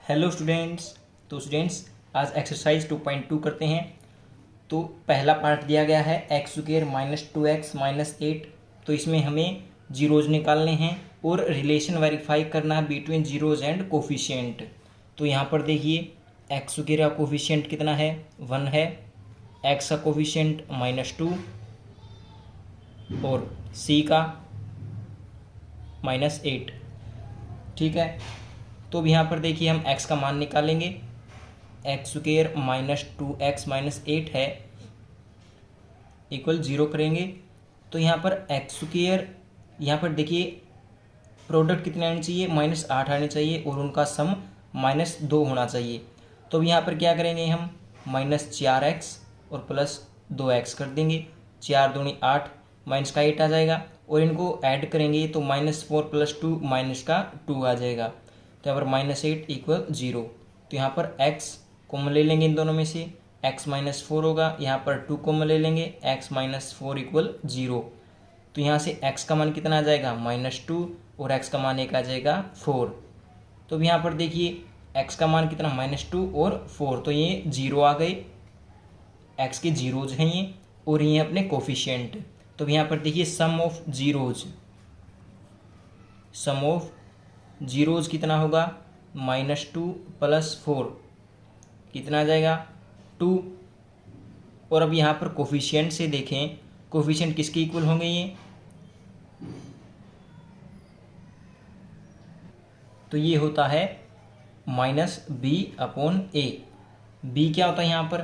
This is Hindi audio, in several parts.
Hello students. तो स्टूडेंट्स आज एक्सरसाइज 2.2 करते हैं। तो पहला पार्ट दिया गया है x square minus 2x minus 8। तो इसमें हमें जीरोज निकालने हैं और रिलेशन वेरीफाई करना है बिटवीन जीरोज एंड कोफिशिएंट। तो यहाँ पर देखिए एक्स स्क्वायर का कोफिशिएंट कितना है, 1 है। एक्स का कोफिशिएंट -2 और सी का -8। ठीक है, तो अब यहाँ पर देखिए हम x का मान निकालेंगे। एक्स स्क्वायर -2x माइनस 8 है इक्वल 0 करेंगे। तो यहाँ पर एक्स स्क्वायर, यहाँ पर देखिए प्रोडक्ट कितने आने चाहिए, -8 आने चाहिए और उनका सम -2 होना चाहिए। तो अब यहाँ पर क्या करेंगे हम, -4x और +2x कर देंगे। 4 दूनी 8, माइनस का 8 आ जाएगा और इनको ऐड करेंगे तो -4 + 2 -2 आ जाएगा। तो यहाँ पर -8 = 0। तो यहाँ पर x कॉमन ले लेंगे इन दोनों में से, x -4 होगा। यहाँ पर 2 कॉमन ले लेंगे, x -4 = 0। तो यहाँ से x का मान कितना आ जाएगा, -2 और x का मान एक आ जाएगा 4। तो अब यहाँ पर देखिए x का मान कितना, -2 और 4, तो ये 0 आ गए। x के जीरोज हैं ये और ये अपने कोफिशिएंट। तो यहाँ पर देखिए सम ऑफ जीरोज कितना होगा, -2 + 4 कितना आ जाएगा, 2। और अब यहाँ पर कोफिशिएंट से देखें, कोफिशिएंट किसके इक्वल होंगे ये, तो ये होता है -b/a। b क्या होता है यहाँ पर,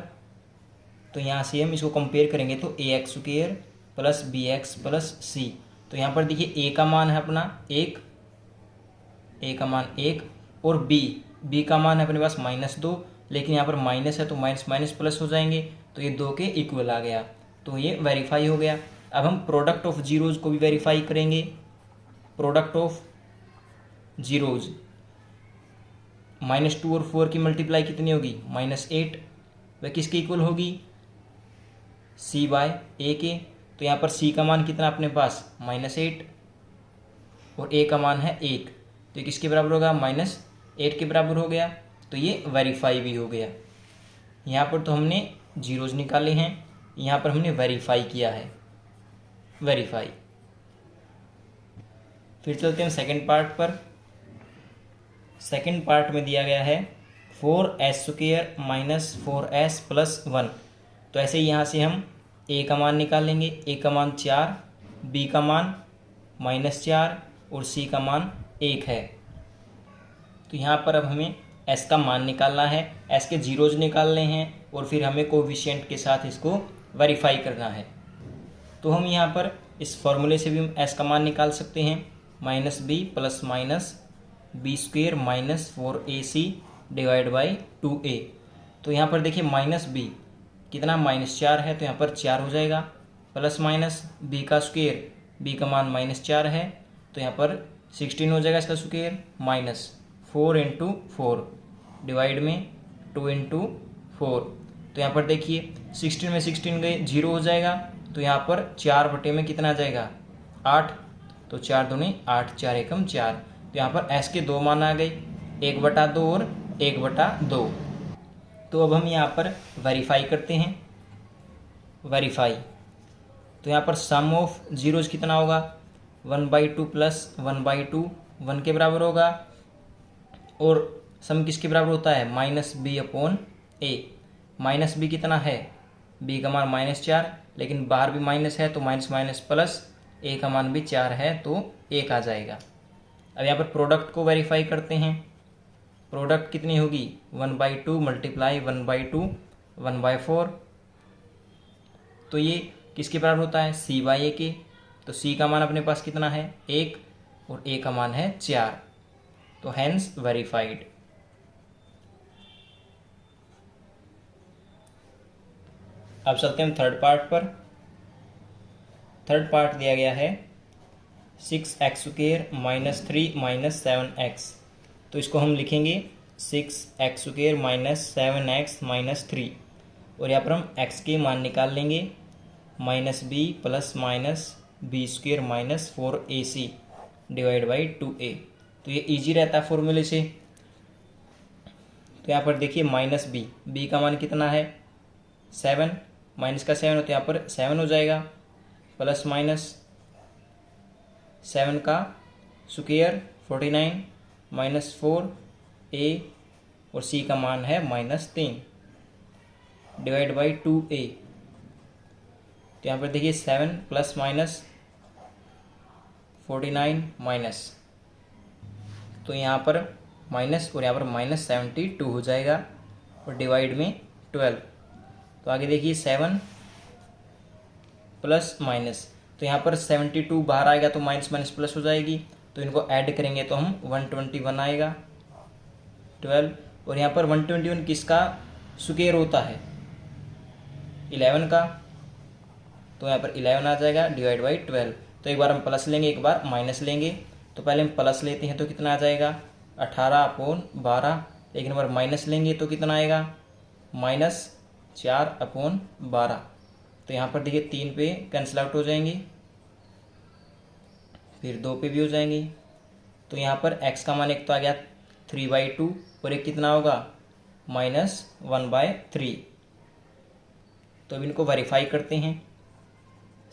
तो यहाँ से हम इसको कंपेयर करेंगे तो ax² + bx + c। तो यहाँ पर देखिए a का मान है अपना 1, a का मान 1 और b का मान है अपने पास -2, लेकिन यहाँ पर माइनस है तो माइनस माइनस प्लस हो जाएंगे, तो ये 2 के इक्वल आ गया। तो ये वेरीफाई हो गया। अब हम प्रोडक्ट ऑफ जीरोज को भी वेरीफाई करेंगे। प्रोडक्ट ऑफ जीरोज, -2 और 4 की मल्टीप्लाई कितनी होगी, -8। वह किसके इक्वल होगी, c/a के। तो यहाँ पर c का मान कितना अपने पास, -8 और a का मान है 1, तो ये किसके बराबर होगा, -8 के बराबर हो गया। तो ये वेरीफाई भी हो गया। यहाँ पर तो हमने जीरोज निकाले हैं, यहाँ पर हमने वेरीफाई किया है, वेरीफाई। फिर चलते हैं सेकंड पार्ट पर। सेकंड पार्ट में दिया गया है 4s² - 4s + 1। तो ऐसे यहाँ से हम a का मान निकालेंगे। a का मान 4, b का मान -4 और c का मान 1 है। तो यहाँ पर अब हमें s का मान निकालना है, s के जीरोज निकालने हैं और फिर हमें कोफिशिएंट के साथ इसको वेरीफाई करना है। तो हम यहाँ पर इस फॉर्मूले से भी हम s का मान निकाल सकते हैं, -b ± b² - 4ac / 2a। तो यहाँ पर देखिए -b कितना, -4 है, तो यहाँ पर 4 हो जाएगा, प्लस माइनस b का स्क्वायर, b का मान -4 है, तो यहाँ पर 16 हो जाएगा इसका स्क्वायर, -4 × 4 डिवाइड में 2 × 4। तो यहाँ पर देखिए 16 में 16 गए, 0 हो जाएगा। तो यहाँ पर 4 में कितना आ जाएगा, 8। तो 4 दूनी 8, 4 एकम 4। तो यहाँ पर s के 2 मान आ गए, 1/2 और 1/2। तो अब हम यहाँ पर वेरीफाई करते हैं, वेरीफाई। तो यहाँ पर सम ऑफ जीरोज कितना होगा, 1/2 + 1/2 1 के बराबर होगा। और सम किसके बराबर होता है, -b/a। -b कितना है, b का मान -4, लेकिन बाहर भी माइनस है तो माइनस माइनस प्लस, a का मान भी 4 है तो 1 आ जाएगा। अब यहाँ पर प्रोडक्ट को वेरीफाई करते हैं। प्रोडक्ट कितनी होगी, 1/2 × 1/2 1/4। तो ये किसके बराबर होता है, c/a के। तो c का मान अपने पास कितना है, 1 और a का मान है 4, तो हैंस वेरीफाइड। अब चलते हैं थर्ड पार्ट पर। थर्ड पार्ट दिया गया है 6x² - 3 - 7x। तो इसको हम लिखेंगे 6x² - 7x - 3 और यहाँ पर हम x के मान निकाल लेंगे, -b ± b² - 4ac / 2a। तो ये इजी रहता है फॉर्मूले से। तो यहाँ पर देखिए माइनस बी, बी का मान कितना है 7, माइनस का 7 हो तो यहाँ पर 7 हो जाएगा, प्लस माइनस 7 का स्क्वायर 49 माइनस 4 ए और सी का मान है -3 डिवाइड बाई 2a। तो यहाँ पर देखिए 7 प्लस माइनस 49 माइनस, तो यहाँ पर माइनस और यहाँ पर -72 हो जाएगा और डिवाइड में 12। तो आगे देखिए 7 प्लस माइनस, तो यहाँ पर 72 बाहर आएगा तो माइनस माइनस प्लस हो जाएगी, तो इनको ऐड करेंगे तो हम 121 आएगा 12। और यहाँ पर 121 किसका स्क्वायर होता है 11 का, तो यहाँ पर 11 आ जाएगा डिवाइड बाई 12। तो एक बार हम प्लस लेंगे एक बार माइनस लेंगे, तो पहले हम प्लस लेते हैं तो कितना आ जाएगा 18/12, लेकिन बार माइनस लेंगे तो कितना आएगा -4/12। तो यहाँ पर देखिए 3 पे कैंसिल आउट हो जाएंगे, फिर 2 पे भी हो जाएंगे। तो यहाँ पर x का मान एक तो आ गया 3/2 और एक कितना होगा -1/3। तो अब इनको वेरीफाई करते हैं,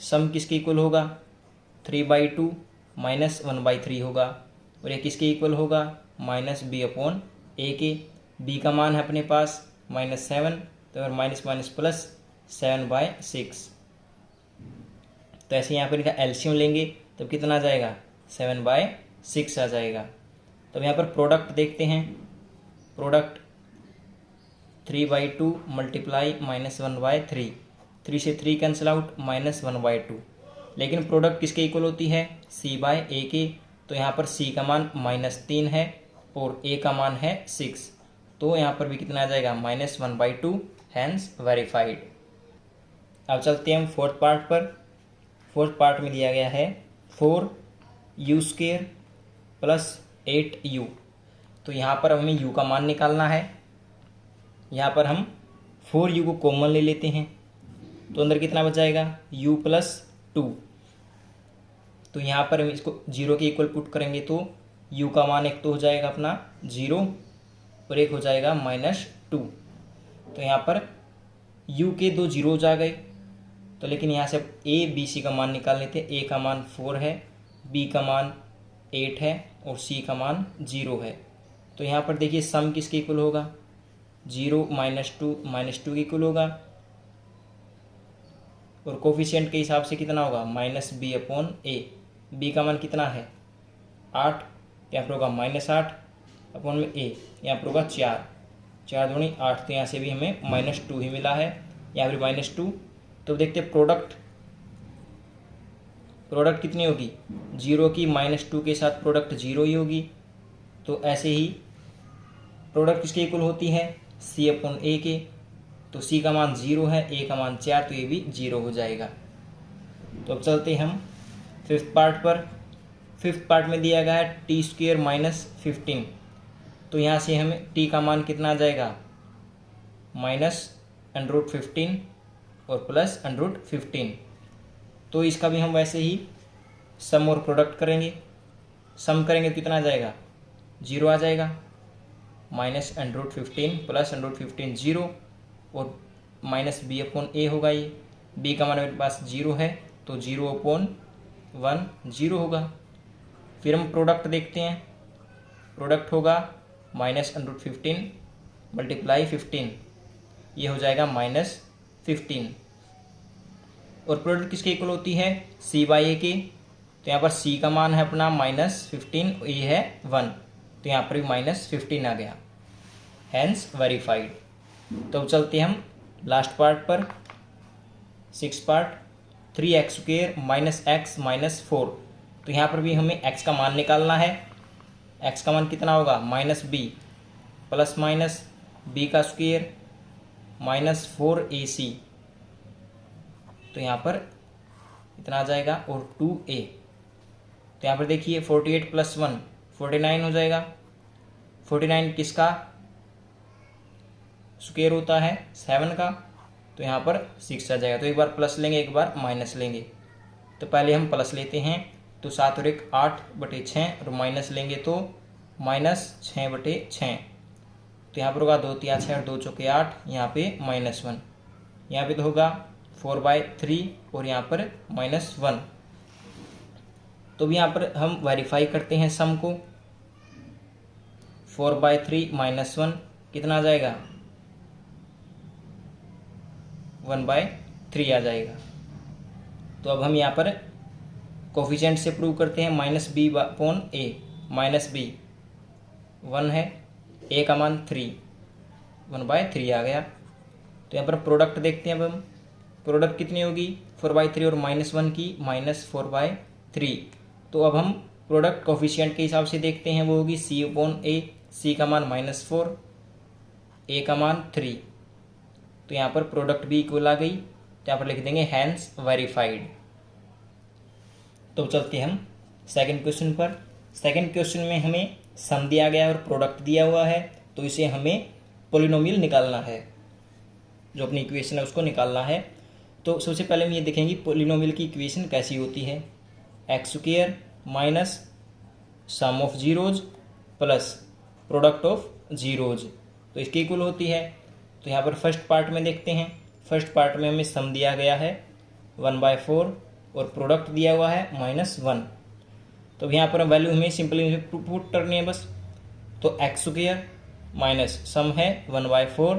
सम किसके इक्वल होगा 3/2 -1/3 होगा, और ये किसके इक्वल होगा -b/a के। b का मान है अपने पास -7, तो अगर माइनस माइनस प्लस 7/6। तो ऐसे यहाँ पर इनका एलसीएम लेंगे तो कितना आ जाएगा 7/6 आ जाएगा। तो यहाँ पर प्रोडक्ट देखते हैं, प्रोडक्ट 3/2 मल्टीप्लाई -1/3, 3 से 3 कैंसिल आउट -1/2, लेकिन प्रोडक्ट किसके इक्वल होती है c/a के। तो यहाँ पर c का मान -3 है और a का मान है 6, तो यहाँ पर भी कितना आ जाएगा -1/2, हैंस वेरीफाइड। अब चलते हैं हम फोर्थ पार्ट पर। फोर्थ पार्ट में दिया गया है 4u² प्लस 8u। तो यहाँ पर हमें u का मान निकालना है। यहाँ पर हम 4u को कॉमन ले लेते हैं, तो अंदर कितना बच जाएगा u + 2। तो यहाँ पर हम इसको 0 के इक्वल पुट करेंगे तो u का मान एक तो हो जाएगा अपना 0 और एक हो जाएगा -2। तो यहाँ पर u के 2 0 आ गए, तो लेकिन यहाँ से a b c का मान निकाल लेते हैं। a का मान 4 है, b का मान 8 है और c का मान 0 है। तो यहाँ पर देखिए सम किसके इक्वल होगा 0 -2 -2 के इक्वल होगा, और कोफिशिएंट के हिसाब से कितना होगा -b/a। b का मान कितना है 8, यहाँ पर होगा -8/a, यहाँ पर होगा 4, 4 दूनी 8, तो यहाँ से भी हमें -2 ही मिला है, यहाँ पर -2। तो देखते हैं प्रोडक्ट कितनी होगी 0 की -2 के साथ प्रोडक्ट 0 ही होगी। तो ऐसे ही प्रोडक्ट किसके इक्वल होती है c/a के। तो c का मान 0 है, a का मान 4, तो ये भी 0 हो जाएगा। तो अब चलते हैं हम फिफ्थ पार्ट पर। फिफ्थ पार्ट में दिया गया है t² - 15। तो यहाँ से हमें t का मान कितना आ जाएगा -√15 और +√15। तो इसका भी हम वैसे ही सम और प्रोडक्ट करेंगे। सम करेंगे तो कितना आ जाएगा 0 आ जाएगा, -√15 +√15 0 और -b/a होगा। ये b का मान मेरे पास 0 है, तो 0/1 0 होगा। फिर हम प्रोडक्ट देखते हैं, प्रोडक्ट होगा -√15 मल्टीप्लाई 15, ये हो जाएगा -15। और प्रोडक्ट किसके इक्वल होती है c/a के। तो यहाँ पर c का मान है अपना -15, a है 1, तो यहाँ पर भी -15 आ गया, हैंस वेरीफाइड। तो अब चलते हैं हम लास्ट पार्ट पर, 6 पार्ट। 3x² - x - 4। तो यहाँ पर भी हमें x का मान निकालना है। x का मान कितना होगा -b प्लस माइनस b का स्क्वायर -4ac। तो यहाँ पर इतना आ जाएगा और 2a। तो यहाँ पर देखिए 48 + 1 49 हो जाएगा। 49 किसका स्क्वायर होता है 7 का, तो यहाँ पर 6 आ जाएगा। तो एक बार प्लस लेंगे एक बार माइनस लेंगे। तो पहले हम प्लस लेते हैं, तो 7 और 1 8/6 और माइनस लेंगे तो -6/6। तो तो यहाँ पर होगा 2 तिया 6 और 2 चौके 8, यहाँ पे -1, यहाँ पे तो होगा 4/3 और यहाँ पर -1। तो भी यहाँ पर हम वेरीफाई करते हैं सम को। 4/3 -1 कितना आ जाएगा, 1/3 आ जाएगा। तो अब हम यहाँ पर कोफिशिएंट से प्रूव करते हैं, -b/a, -b 1 है, a का मान 3, 1/3 आ गया। तो यहाँ पर प्रोडक्ट देखते हैं। अब हम प्रोडक्ट कितनी होगी, 4/3 और -1 की, -4/3। तो अब हम प्रोडक्ट कोफिशिएंट के हिसाब से देखते हैं, वो होगी c/a, c का मान -4, a का मान 3। तो यहाँ पर प्रोडक्ट भी इक्वल आ गई, तो यहाँ पर लिख देंगे हैंस वेरीफाइड। तो चलते हम सेकंड क्वेश्चन पर। सेकंड क्वेश्चन में हमें सम दिया गया है और प्रोडक्ट दिया हुआ है, तो इसे हमें पॉलिनोमियल निकालना है, जो अपनी इक्वेशन है उसको निकालना है। तो सबसे पहले हम ये देखेंगे पॉलिनोमियल की इक्वेशन कैसी होती है। x² minus sum of zeros plus product of zeros, तो इसकी इक्वल होती है। तो यहाँ पर फर्स्ट पार्ट में देखते हैं। फर्स्ट पार्ट में हमें सम दिया गया है 1/4 और प्रोडक्ट दिया हुआ है -1। तो यहाँ पर वैल्यू हमें सिंपली पुट करनी है बस। तो x² माइनस सम है 1/4,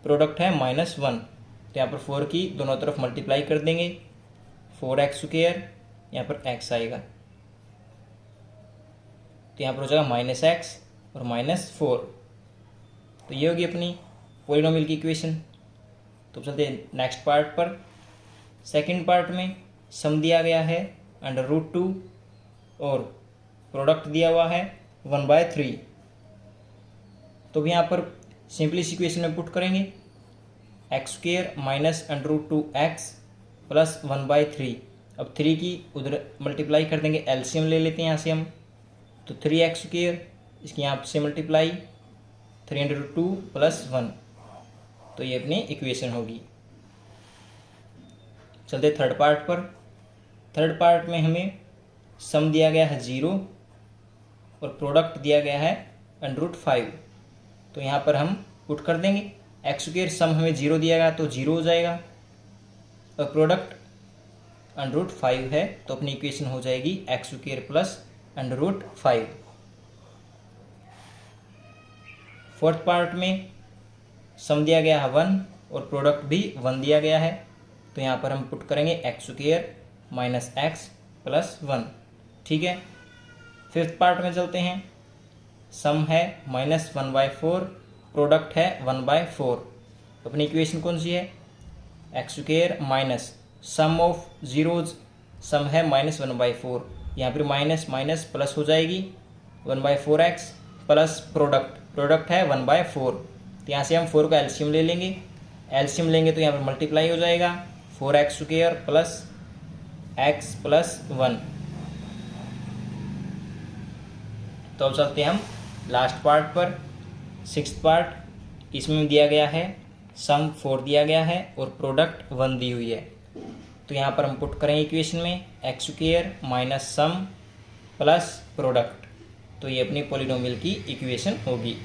प्रोडक्ट है -1। तो यहाँ पर 4 की दोनों तरफ मल्टीप्लाई कर देंगे, 4x², यहाँ पर x आएगा, तो यहाँ पर हो जाएगा -x और -4। तो ये होगी अपनी पॉलिनोमियल की इक्वेशन। तो चलते हैं नेक्स्ट पार्ट पर। सेकंड पार्ट में सम दिया गया है √2 और प्रोडक्ट दिया हुआ है 1/3। तो भी यहाँ पर सिंपली इस इक्वेशन में पुट करेंगे, x² माइनस √2x प्लस 1/3। अब 3 की उधर मल्टीप्लाई कर देंगे, एलसीएम ले लेते हैं यहाँ से हम। तो 3x², इसकी यहाँ से मल्टीप्लाई 3/2 प्लस 1, तो ये अपनी इक्वेशन होगी। चलते थर्ड पार्ट पर। थर्ड पार्ट में हमें सम दिया गया है 0 और प्रोडक्ट दिया गया है √5। तो यहाँ पर हम पुट कर देंगे, x² सम हमें 0 दिया गया तो 0 हो जाएगा, और प्रोडक्ट √5 है, तो अपनी इक्वेशन हो जाएगी x² प्लस √5। फोर्थ पार्ट में सम दिया गया है 1 और प्रोडक्ट भी 1 दिया गया है, तो यहाँ पर हम पुट करेंगे x² माइनस x प्लस 1। ठीक है। फिफ्थ पार्ट में चलते हैं। सम है -1/4, प्रोडक्ट है 1/4। अपनी इक्वेशन कौन सी है, x² minus sum of zeros, sum है -1/4, यहाँ पर माइनस माइनस प्लस हो जाएगी, 1/4x प्लस प्रोडक्ट है 1/4। तो यहाँ से हम 4 का एलसीएम ले लेंगे, एलसीएम लेंगे तो यहाँ पर मल्टीप्लाई हो जाएगा, 4x² प्लस x प्लस 1। तो अब चलते हैं हम लास्ट पार्ट पर, सिक्स्थ पार्ट। इसमें दिया गया है सम 4 दिया गया है और प्रोडक्ट 1 दी हुई है। तो यहाँ पर हम पुट करेंगे इक्वेशन में x² माइनस सम प्लस प्रोडक्ट, तो ये अपनी पॉलिनोमियल की इक्वेशन होगी।